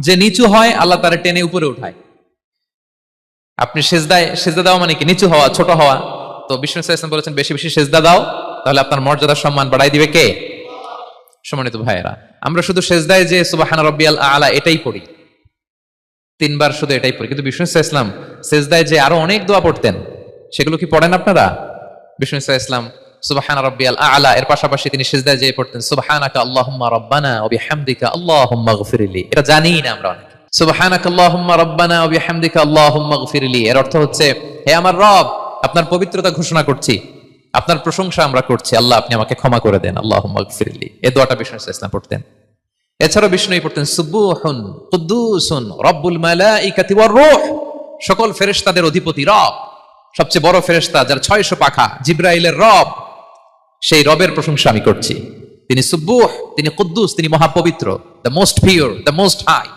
যে নিচু হয় আল্লাহ তারা টেনে উপরে উঠায়। আপনি সেজদা দাও মানে কি? নিচু হওয়া, ছোট হওয়া। তো বিষ্ণু সাল্লাল্লাহু আলাইহি ওয়াসাল্লাম বলেছেন বেশি বেশি সেজদা দাও, তাহলে আপনার মর্যাদা সম্মান বাড়াই দিবে কে? সম্মানিত ভাইয়েরা, আমরা শুধু সেজদায় যে সুবহান রাব্বিয়াল আলা এটাই পড়ি, 3 বার শুধু এটাই পড়ি, কিন্তু বিষ্ণু সাল্লাল্লাহু আলাইহি ওয়াসাল্লাম সেজদায় যে আরো অনেক দোয়া পড়তেন, সেগুলো কি পড়েন আপনারা? বিষ্ণু সাল্লাল্লাহু আলাইহি ওয়াসাল্লাম সুবহান রাব্বিয়াল আলা এর পাশাপাশি তিনি সিজদায় যেয়ে পড়তেন সুবহানাকা আল্লাহুম্মা রাব্বানা ওয়া বিহামদিকা আল্লাহুম্মা গফিরলি। এটা জানি না আমরা অনেকে। সুবহানাকা আল্লাহুম্মা রাব্বানা ওয়া বিহামদিকা আল্লাহুম্মা গফিরলি এর অর্থ হচ্ছে, হে আমার রব, আপনার পবিত্রতা ঘোষণা করছি, আপনার প্রশংসা আমরা করছি, আল্লাহ আপনি আমাকে ক্ষমা করে দেন, আল্লাহুম্মা গফিরলি। এই দোয়াটা বিষ্ণু সাল্লাল্লাহু আলাইহি ওয়াসাল্লাম পড়তেন। এছাড়াও বিষ্ণুই পড়তেন সুবহুন কুদ্দুসুন রব্বুল মালাইকাতি ওয়ার রূহ, সকল ফেরেশতাদের অধিপতি রব, সবচেয়ে বড় ফেরেশতা যার 600 পাখা, জিবরাইলের রব, সেই রবের প্রশংসা আমি করছি। তিনি সুবুহ, তিনি কুদ্দুস, তিনি মহাপবিত্র, the most pure, the most high.